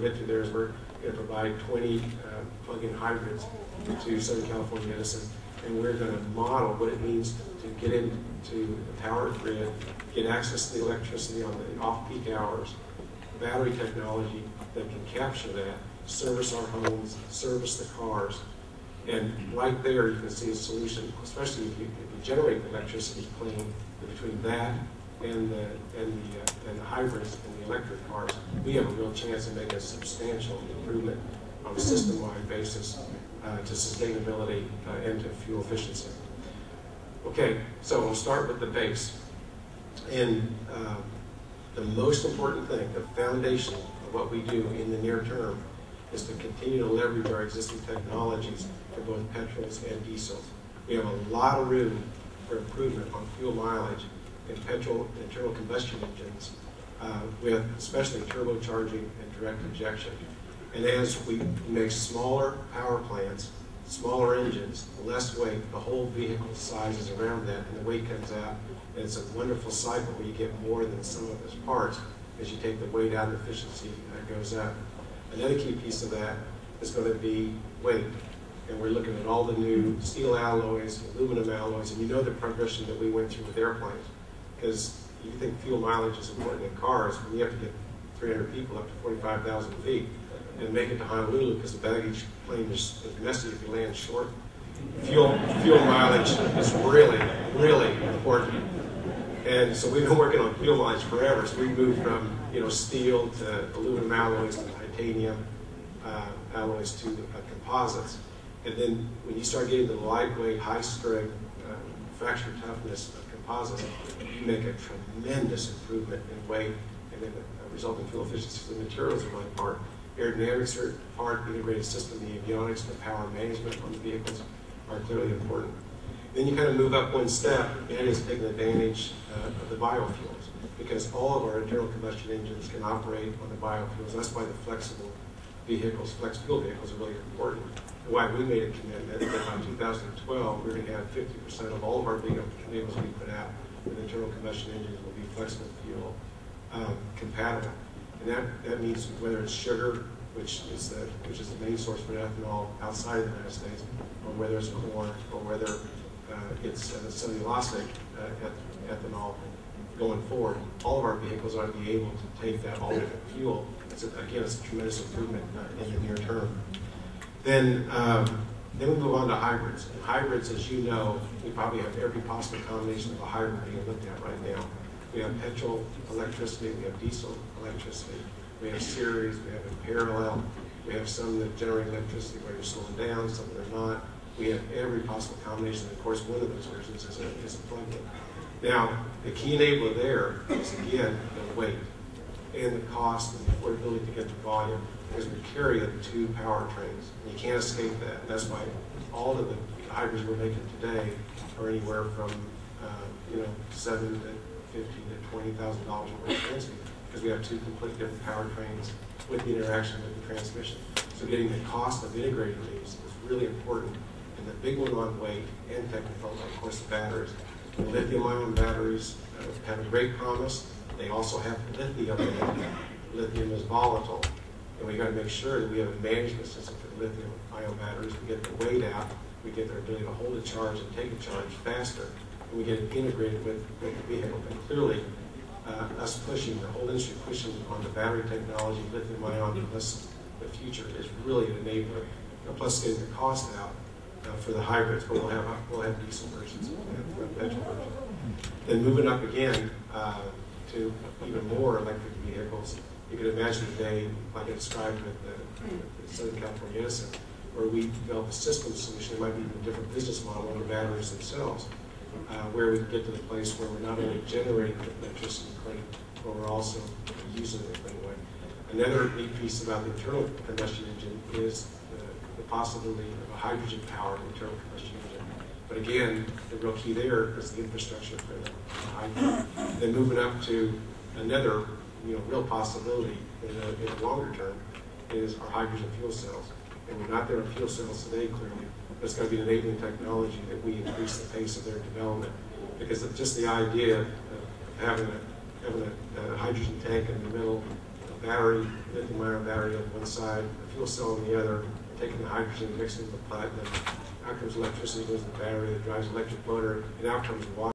get to there is we're going to provide 20 plug-in hybrids to Southern California Edison, and we're going to model what it means to get into the power grid, get access to the electricity on the off-peak hours, battery technology that can capture that, service our homes, service the cars, and right there you can see a solution, especially if you generate electricity clean, between that and the hybrids and the electric cars. We have a real chance to make a substantial improvement on a system-wide basis to sustainability and to fuel efficiency. Okay, so we'll start with the base. And the most important thing, the foundation of what we do in the near term, is to continue to leverage our existing technologies for both petrols and diesels. We have a lot of room for improvement on fuel mileage in petrol internal combustion engines, with especially turbocharging and direct injection. And as we make smaller power plants, smaller engines, less weight, the whole vehicle size is around that, and the weight comes out. And it's a wonderful cycle where you get more than the sum of its parts. As you take the weight out, the efficiency goes up. Another key piece of that is going to be weight. And we're looking at all the new steel alloys, aluminum alloys, and you know the progression that we went through with airplanes. Because you think fuel mileage is important in cars, when you have to get 300 people up to 45,000 feet and make it to Honolulu because the baggage plane is messy if you land short. Fuel mileage is really, really important. And so we've been working on fuel mileage forever. So we moved from steel to aluminum alloys to titanium alloys to composites. And then when you start getting the lightweight, high-strength, fracture toughness of composites, you make a tremendous improvement in weight and then the resulting fuel efficiency. So the materials are really part. Aerodynamics are part, the integrated system, the avionics, the power management on the vehicles are clearly important. Then you kind of move up one step, and that is taking advantage of the biofuels, because all of our internal combustion engines can operate on the biofuels. That's why the flexible vehicles, flex fuel vehicles are really important. And why we made a commitment that by 2012, we're going to have 50% of all of our vehicles we put out with internal combustion engines will be flexible fuel compatible. And that means whether it's sugar, which is the main source for ethanol outside of the United States, or whether it's corn, or whether it's cellulosic ethanol going forward, all of our vehicles ought to be able to take that alternate fuel. Again, it's a tremendous improvement in the near term. Then we move on to hybrids. And hybrids, as you know, we probably have every possible combination of a hybrid being looked at right now. We have petrol electricity, we have diesel electricity, we have series, we have in parallel, we have some that generate electricity where you're slowing down, some that are not. We have every possible combination. Of course, one of those versions is a plug-in. Now, the key enabler there is, again, the weight and the cost and the affordability to get the volume, because we carry two powertrains. You can't escape that. That's why all of the hybrids we're making today are anywhere from $7,000 to $15,000 to $20,000 more expensive, because we have two completely different powertrains with the interaction with the transmission. So getting the cost of integrating these is really important. And the big one on weight and technical, of course, the batteries. The lithium-ion batteries have a great promise. They also have lithium in it. Lithium is volatile. And we've got to make sure that we have a management system for the lithium-ion batteries. We get the weight out. We get their ability to hold a charge and take a charge faster. And we get it integrated with the vehicle. And clearly, us pushing, the whole industry pushing on the battery technology, lithium-ion, plus the future is really an enabler. Plus getting the cost out for the hybrids, but we'll have diesel versions and petrol versions. Then moving up again to even more electric vehicles. You could imagine today, like I described with the Southern California Edison, where we develop a system solution. It might be even a different business model on the batteries themselves, where we can get to the place where we're not only generating electricity clean, but we're also using it in a clean way. Another neat piece about the internal combustion engine is the possibility of a hydrogen-powered internal combustion engine. But again, the real key there is the infrastructure for the hydrogen. Then moving up to another real possibility in the longer term is our hydrogen fuel cells. And we're not there on fuel cells today, clearly, but it's going to be enabling technology that we increase the pace of their development. Because just the idea of having a hydrogen tank in the middle of battery, lithium-ion battery on one side, a fuel cell on the other, taking the hydrogen, mixing it with platinum. Out comes electricity, goes to the battery that drives the electric motor, and out comes water.